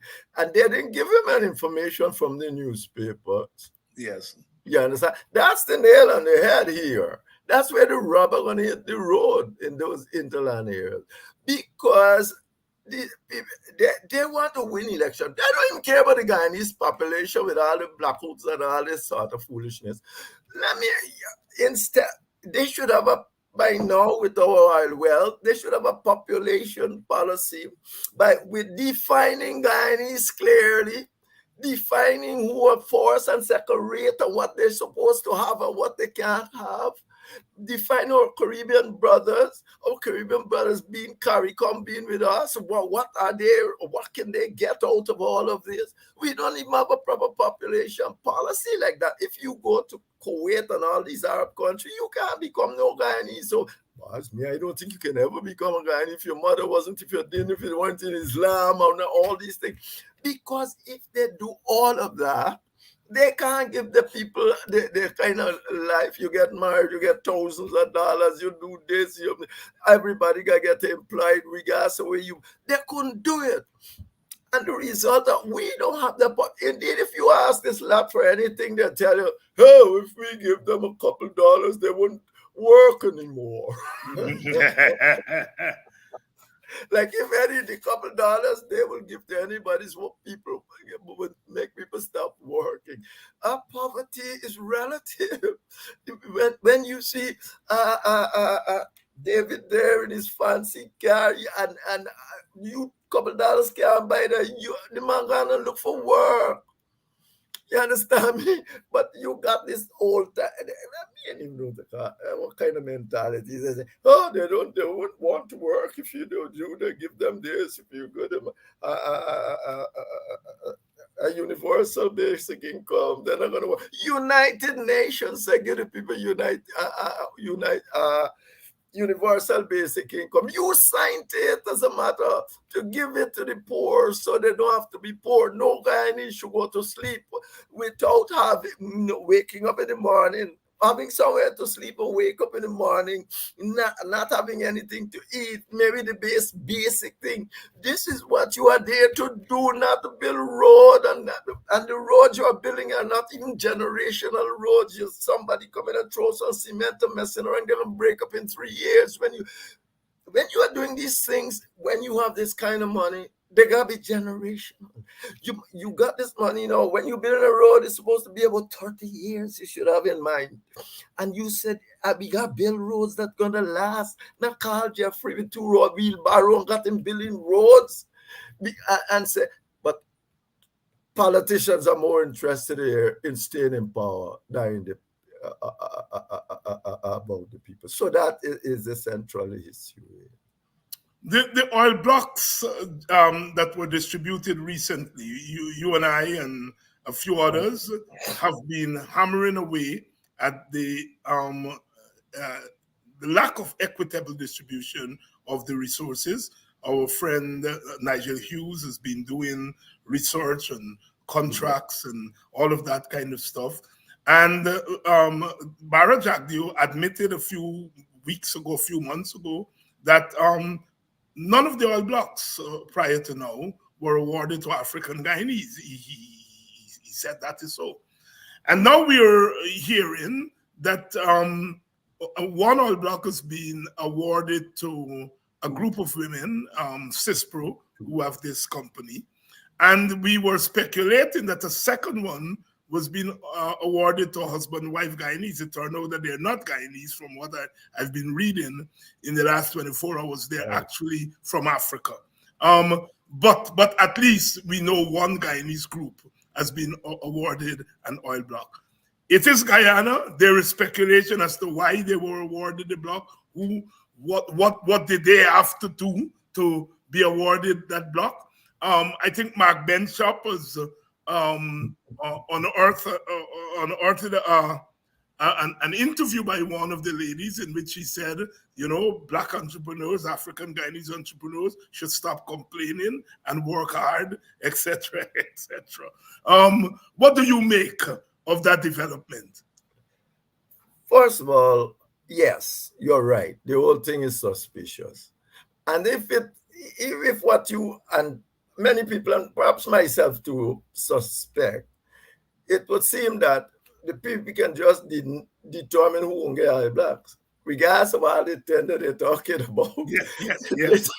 they didn't give him any information from the newspapers. Yes. You understand? That's the nail on the head here. That's where the rubber gonna hit the road in those interland areas. Because they want to win election. They don't even care about the Guyanese population with all the blackouts and all this sort of foolishness. Instead, they should have by now, with our oil wealth, they should have a population policy with defining Guyanese clearly, defining who are first and second rate and what they're supposed to have and what they can't have. Define our Caribbean brothers being CARICOM being with us. What are they? What can they get out of all of this? We don't even have a proper population policy like that. If you go to Kuwait and all these Arab countries, you can't become no Guyanese. So, as me, I don't think you can ever become a Guyanese if your mother wasn't, if you didn't, if you weren't in Islam, or all these things. Because if they do all of that, They can't give the people the kind of life. You get married, you get thousands of dollars, you do this, everybody got get employed regardless of where you. They couldn't do it. And the result that we don't have the but indeed, if you ask this lot for anything, they'll tell you, oh, if we give them a couple dollars, they wouldn't work anymore. Like if any the couple dollars they will give to anybody's what people would make people stop working. Poverty is relative. When you see David there in his fancy car and you couple dollars can't buy the man gonna look for work. You understand me? But you got this old time. I don't even know what kind of mentality they say. Oh, they wouldn't want to work if you don't do. They give them this if you give them a universal basic income. They're not gonna work. United Nations say give the people universal basic income. You signed it as a matter to give it to the poor so they don't have to be poor. No guy needs to go to sleep without waking up in the morning, having somewhere to sleep or wake up in the morning, not having anything to eat, maybe the basic thing. This is what you are there to do, not to build road, and the roads you are building are not even generational roads. Just somebody come in and throw some cement and messing around, they're gonna break up in 3 years. When you are doing these things, when you have this kind of money, they gotta be generational. You got this money, when you build a road, it's supposed to be about 30 years you should have in mind. And you said, we got build roads that gonna last. Now Carl Jeffrey with 2 road wheelbarrow and got him building roads. And say, but politicians are more interested here in staying in power than in about the people. So that is the central issue. The oil blocks that were distributed recently, you and I and a few others have been hammering away at the lack of equitable distribution of the resources. Our friend Nigel Hughes has been doing research and contracts and all of that kind of stuff. And Bara Jagdeo admitted a few months ago, that none of the oil blocks prior to now were awarded to African Guyanese. He said that is so. And now we are hearing that one oil block has been awarded to a group of women, CISPRO, who have this company. And we were speculating that a second one was being awarded to husband-wife Guyanese. It turned out that they're not Guyanese from what I've been reading in the last 24 hours. They're actually from Africa. But at least we know one Guyanese group has been awarded an oil block. It is Guyana. There is speculation as to why they were awarded the block. What did they have to do to be awarded that block? I think Mark Benchop was unearthed an interview by one of the ladies in which he said, Black entrepreneurs, African Guyanese entrepreneurs should stop complaining and work hard, etc., etc. What do you make of that development? First of all, yes, you're right. The whole thing is suspicious. And if what you and many people, and perhaps myself too, suspect, it would seem that the people can just determine who won't get all the blacks, regardless of all the tender they're talking about. Yes.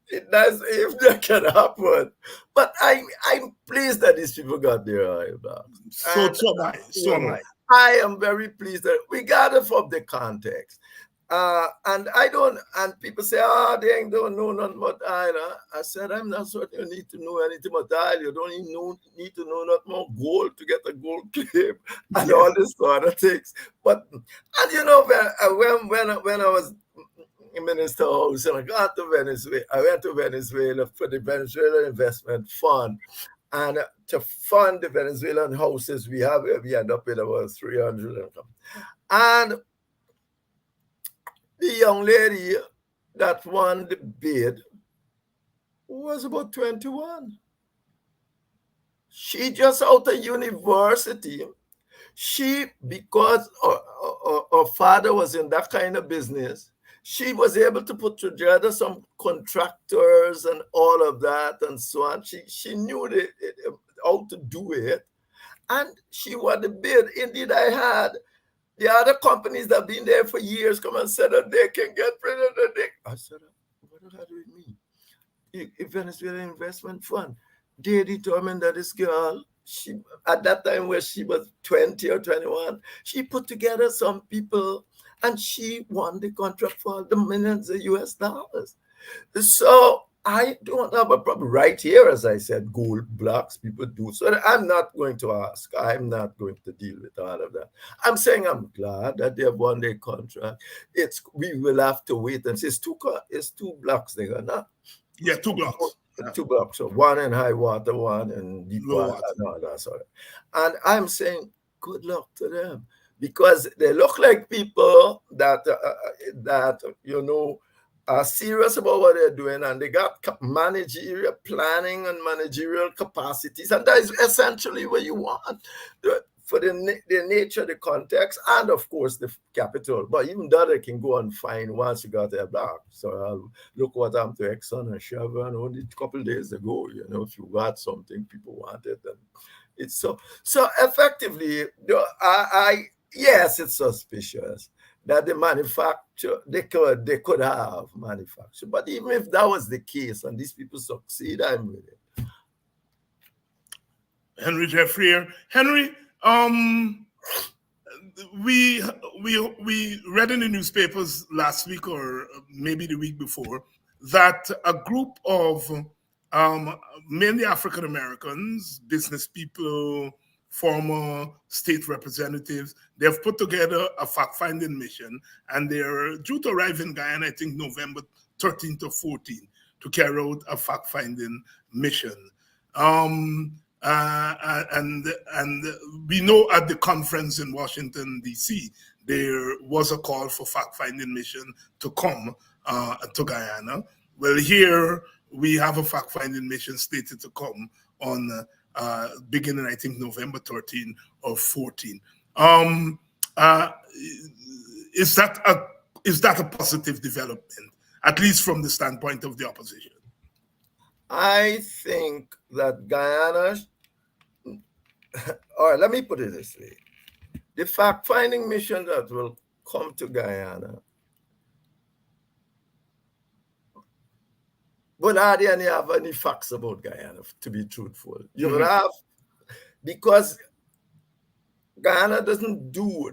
It does, if that can happen. But I'm pleased that these people got their oil blacks. So am I. I am very pleased that regardless of the context. And people say, they don't know nothing about oil. I said, I'm not certain you need to know anything about oil. You don't even need to know nothing about gold to get a gold claim and all this sort of things. But, and when I was in Minister House and I went to Venezuela for the Venezuelan Investment Fund. And to fund the Venezuelan houses we end up with about 300 of them. And the young lady that won the bid was about 21. She just out of university. Because her father was in that kind of business, she was able to put together some contractors and all of that and so on. She knew how to do it, and she won the bid. Indeed, I had the other companies that have been there for years come and said that they can get rid of the dick. I said, what does that mean? Venezuelan Investment Fund, they determined that this girl, she at that time where she was 20 or 21, she put together some people and she won the contract for the millions of US dollars. So I don't have a problem right here, as I said, gold blocks, people do. So I'm not going to ask. I'm not going to deal with all of that. I'm saying I'm glad that they have won their contract. We will have to wait and see. It's two blocks they're gonna. Yeah, 2 blocks. 2 blocks. So one in high water, one in deep Low water. water. No, that's all right. And I'm saying good luck to them, because they look like people that are serious about what they're doing, and they got managerial planning and managerial capacities, and that is essentially what you want for the nature, the context, and of course the capital. But even that they can go and find once you got their back. So look what happened to Exxon and Chevron only a couple of days ago. If you got something, people want it, and it's so effectively. Yes, it's suspicious that the manufacture they could have manufactured. But even if that was the case and these people succeed, I'm with it. Henry Jeffrey. Henry, we read in the newspapers last week or maybe the week before that a group of mainly African Americans, business people, former state representatives, they've put together a fact-finding mission, and they're due to arrive in Guyana, I think November 13th or 14th, to carry out a fact-finding mission. And we know at the conference in Washington, D.C., there was a call for fact-finding mission to come to Guyana. Well, here we have a fact-finding mission slated to come on beginning, I think, November 13 or 14. Is that a positive development, at least from the standpoint of the opposition? I think that Guyana, all right, let me put it this way. The fact-finding mission that will come to Guyana, but hardly have any facts about Guyana, to be truthful. You will have, because Guyana don't do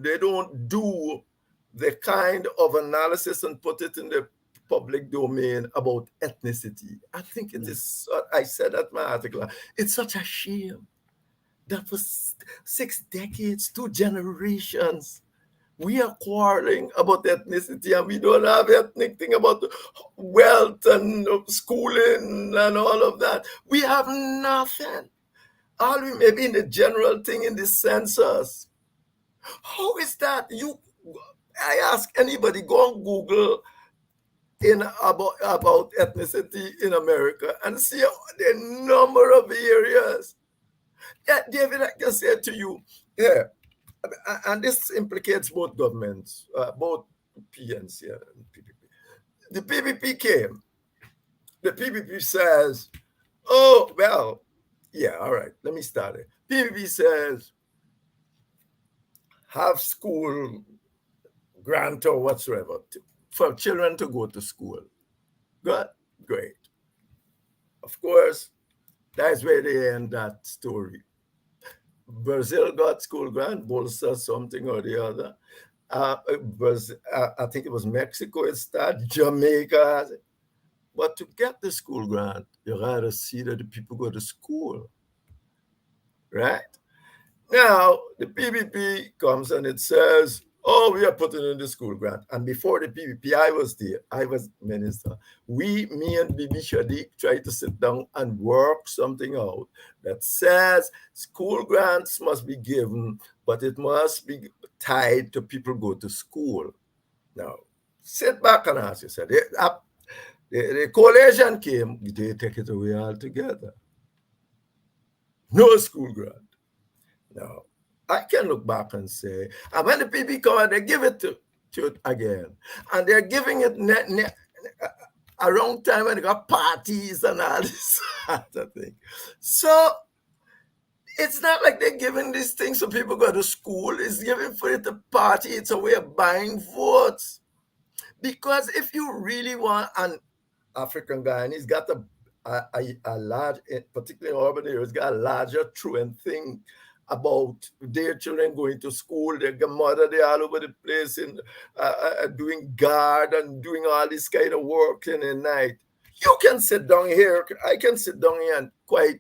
the kind of analysis and put it in the public domain about ethnicity. I think it is, I said that in my article, it's such a shame that for 6 decades, 2 generations, we are quarreling about ethnicity, and we don't have ethnic thing about wealth and schooling and all of that. We have nothing. All we may be in the general thing in the census. How is that? I ask anybody, go on Google about ethnicity in America and see the number of areas. Yeah, David, I can say to you, yeah, and this implicates both governments, both PNC and PPP. The PPP came. The PPP says, oh, well, yeah, all right, let me start it. PPP says, have school grant or whatsoever for children to go to school. Good, great. Of course, that's where they end that story. Brazil got school grant, Bolsa something or the other. I think it was Mexico it started, Jamaica. But to get the school grant, you gotta see that the people go to school, right? Now, the PPP comes and it says, oh, we are putting in the school grant. And before the PPP, I was there. I was minister. Me and Bibi Shadiq tried to sit down and work something out that says school grants must be given, but it must be tied to people go to school. Now, sit back and ask yourself, the coalition came, they take it away altogether. No school grant. No. I can look back and say, and when the PB come out, they give it to it again. And they're giving it around time when they got parties and all this sort of thing. So it's not like they're giving these things so people go to school. It's giving for it to party. It's a way of buying votes. Because if you really want an African guy, and he's got a large, particularly in urban areas, got a larger truant thing about their children going to school, their mother, they're all over the place and doing guard and doing all this kind of work in the night. You can sit down here. I can sit down here and quite,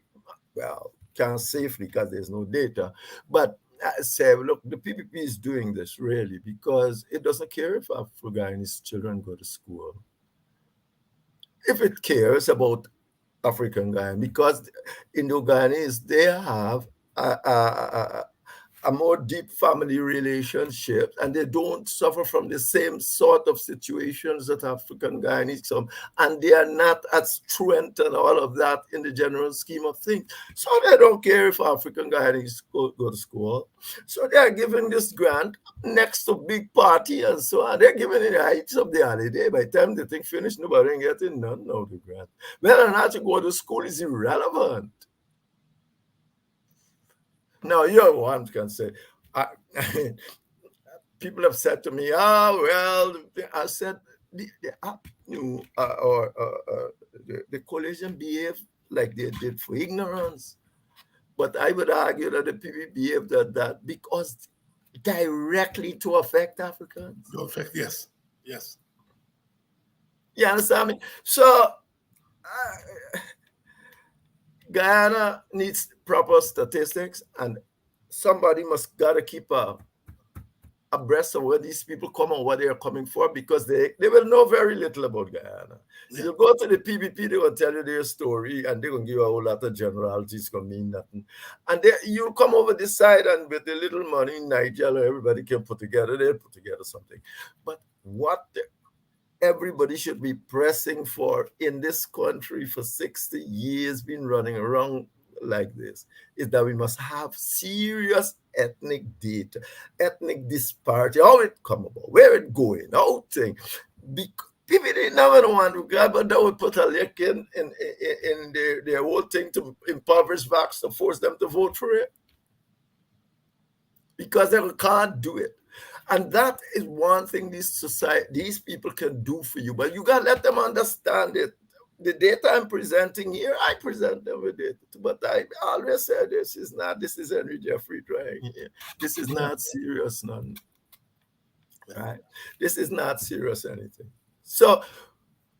well, can't safely because there's no data. But I say, look, the PPP is doing this really because it doesn't care if Afro-Guyanese children go to school. If it cares about African Guyana, because Indo-Guyanese, they have a more deep family relationship, and they don't suffer from the same sort of situations that African Guyanese come, and they are not as truant and all of that in the general scheme of things. So they don't care if African Guyanese go to school. So they are giving this grant next to big party and so on. They're giving it the heights of the holiday. By the time the thing finished, nobody ain't getting none of the grant. Whether or not you go to school is irrelevant. Now, your one can say, people have said to me, well, I said, the coalition behaved like they did for ignorance. But I would argue that the PPP behaved that because directly to affect Africans. To affect, yes. You understand me? So, Guyana needs proper statistics, and somebody gotta keep abreast of where these people come and what they are coming for, because they will know very little about Guyana. Yeah. You go to the PPP, they will tell you their story, and they're gonna give you a whole lot of generalities. It's gonna mean nothing. And you come over this side, and with the little money in Nigeria, everybody can put together. They'll put together something. But what everybody should be pressing for in this country for 60 years, been running around like this, is that we must have serious ethnic data, ethnic disparity, how it come about, where it going, how thing. People they never want to grab, but they would put a lick in their whole thing to impoverish blacks to force them to vote for it, because they can't do it. And that is one thing these people can do for you, but you got to let them understand it. The data I'm presenting here, I present them with it. But I always say this is Henry Jeffrey trying here. This is not serious, none. Right? This is not serious anything. So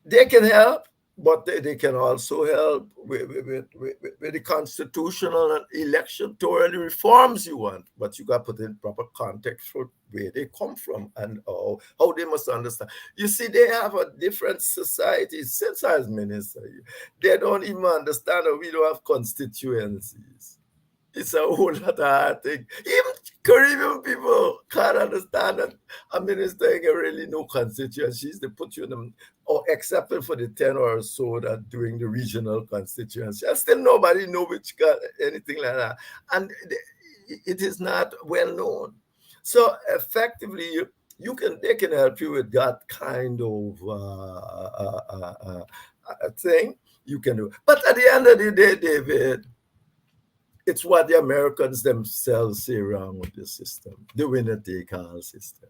they can help, but they can also help with the constitutional and electoral reforms you want. But you got to put in proper context for where they come from and how they must understand. You see, they have a different society. Since I was minister, they don't even understand that we don't have constituencies. It's a whole lot of hard thing. Even Caribbean people can't understand that a minister ain't really no constituencies. They put you in them, or except for the 10 or so that doing the regional constituency. And still nobody know which got anything like that. And it is not well known. So effectively, they can help you with that kind of thing. You can do. But at the end of the day, David, it's what the Americans themselves say wrong with the system, the winner-take-all system.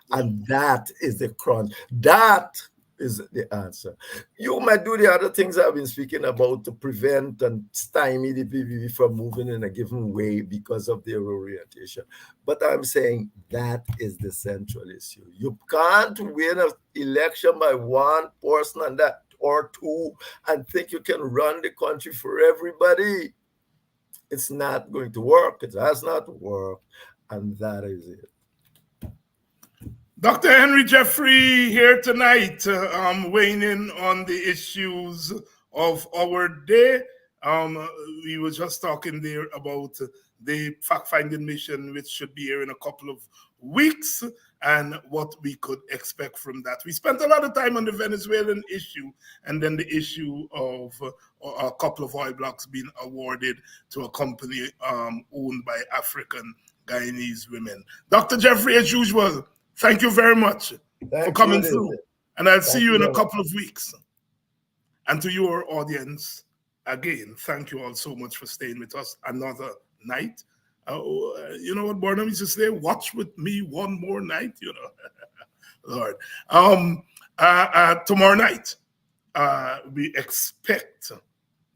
And that is the crunch. That is the answer. You might do the other things I've been speaking about to prevent and stymie the PPP from moving in a given way because of their orientation. But I'm saying that is the central issue. You can't win an election by one person and that or two and think you can run the country for everybody. It's not going to work. It has not worked. And that is it. Dr. Henry Jeffrey here tonight, weighing in on the issues of our day. We were just talking there about the fact-finding mission, which should be here in a couple of weeks. and what we could expect from that. We spent a lot of time on the Venezuelan issue and then the issue of a couple of oil blocks being awarded to a company owned by African Guyanese women. Dr. Jeffrey, as usual, thank you very much for coming through. And I'll see you in a couple of weeks. And to your audience, again, thank you all so much for staying with us another night. You know what Barnum used to say? Watch with me one more night, you know. Lord. Tomorrow night, we expect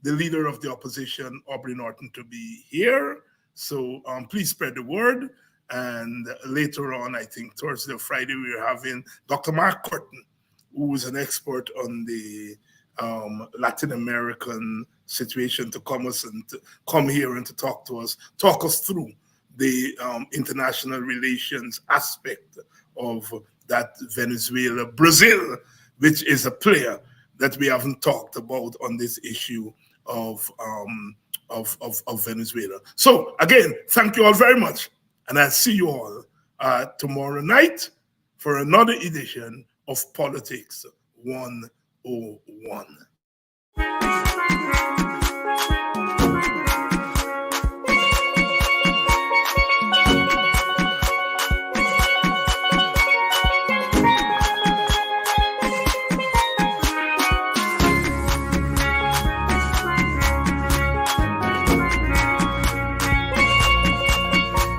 the leader of the opposition, Aubrey Norton, to be here. So please spread the word. And later on, I think Thursday or Friday, we're having Dr. Mark Curtin, who is an expert on the Latin American situation, to come here and to talk us through the international relations aspect of that Venezuela, Brazil, which is a player that we haven't talked about on this issue of Venezuela. So again, thank you all very much, and I'll see you all tomorrow night for another edition of Politics 101.